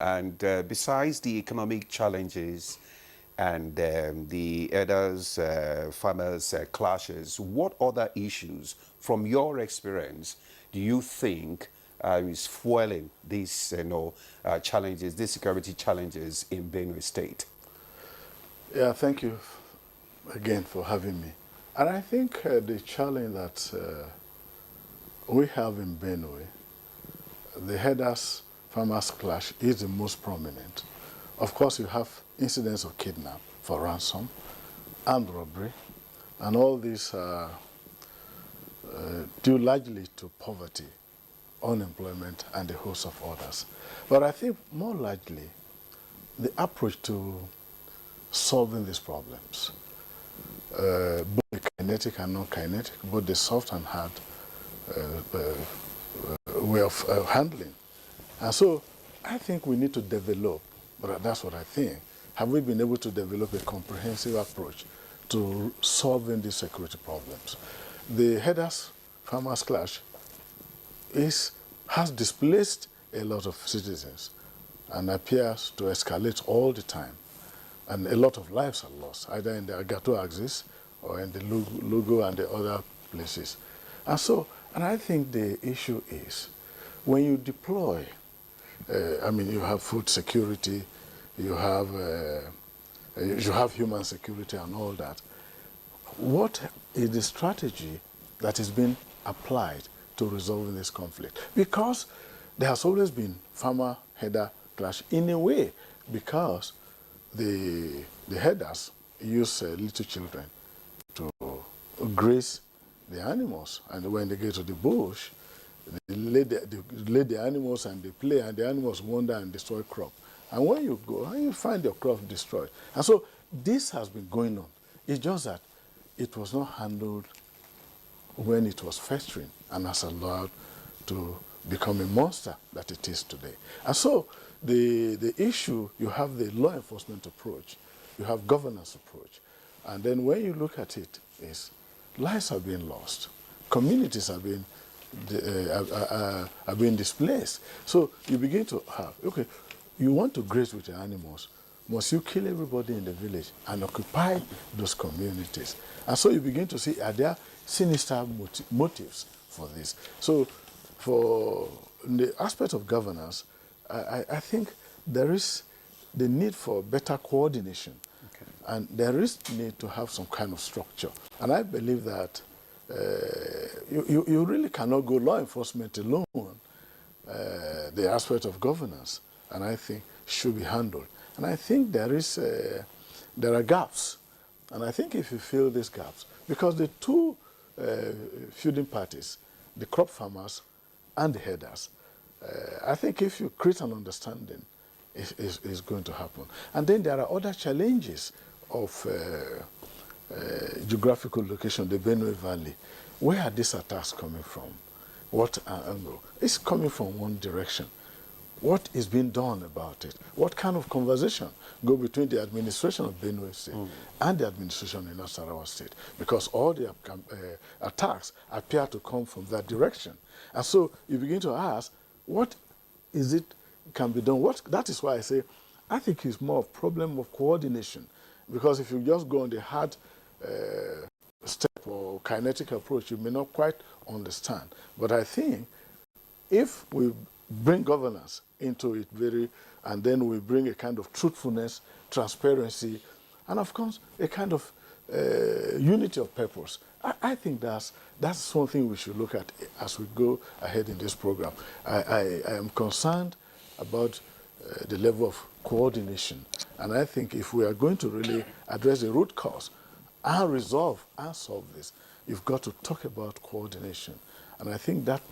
And besides the economic challenges and the others, farmers' clashes, what other issues, from your experience, do you think is fueling these, challenges, these security challenges in Benue State? Yeah, thank you again for having me. And I think the challenge that we have in Benue, the headers farmers clash is the most prominent. Of course, you have incidents of kidnap for ransom, armed robbery, and all these due largely to poverty, unemployment, and a host of others. But I think more likely, the approach to solving these problems, both the kinetic and non-kinetic, both the soft and hard way of handling. And so I think we need to develop, but that's what I think, have we been able to develop a comprehensive approach to solving these security problems? The headers farmers clash has displaced a lot of citizens and appears to escalate all the time. And a lot of lives are lost, either in the Agato axis or in the Lugo and the other places. And I think the issue is, when you deploy, you have food security, you have human security and all that. What is the strategy that is being applied to resolving this conflict? Because there has always been farmer-header clash in a way, because the headers use little children to graze the animals, and when they get to the bush, they lay the animals and they play, and the animals wander and destroy crop. And when you go, you find your crop destroyed. And so this has been going on. It's just that it was not handled when it was festering and has allowed to become a monster that it is today. And so the issue, you have the law enforcement approach, you have governance approach, and then when you look at it, is lives are being lost, communities are being displaced. So you begin to have, okay, you want to graze with the animals, must you kill everybody in the village and occupy those communities? And so you begin to see, are there sinister motives for this? So for the aspect of governance, I think there is the need for better coordination. Okay. And there is need to have some kind of structure. And I believe that you really cannot go law enforcement alone. The aspect of governance, and I think, should be handled. And I think there are gaps. And I think if you fill these gaps, because the two feuding parties, the crop farmers and the headers, I think if you create an understanding, it's going to happen. And then there are other challenges of geographical location, the Benue Valley. Where are these attacks coming from? What angle? It's coming from one direction. What is being done about it? What kind of conversation go between the administration of Benue State and the administration in Nasarawa State? Because all the attacks appear to come from that direction. And so you begin to ask, what is it can be done? That is why I say, I think it's more a problem of coordination. Because if you just go on the hard step or kinetic approach, you may not quite understand. But I think if we bring governance into it and then we bring a kind of truthfulness, transparency, and of course, a kind of unity of purpose, I think that's something we should look at as we go ahead in this program. I am concerned about the level of coordination. And I think if we are going to really address the root cause and resolve and solve this, you've got to talk about coordination. And I think that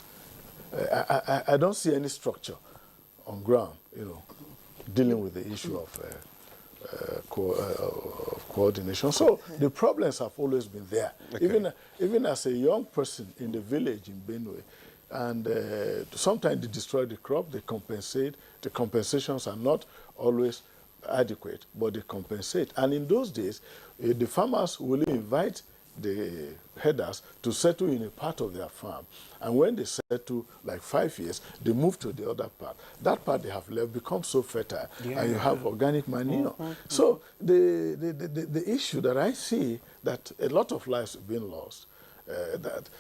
I don't see any structure on ground, dealing with the issue of coordination. So the problems have always been there. Okay. Even as a young person in the village in Benue, and sometimes they destroy the crop, they compensate. The compensations are not always adequate, but they compensate. And in those days, the farmers will invite the herders to settle in a part of their farm. And when they settle, like 5 years, they move to the other part. That part they have left becomes so fertile, and you have organic manure. So the issue that I see, that a lot of lives have been lost, that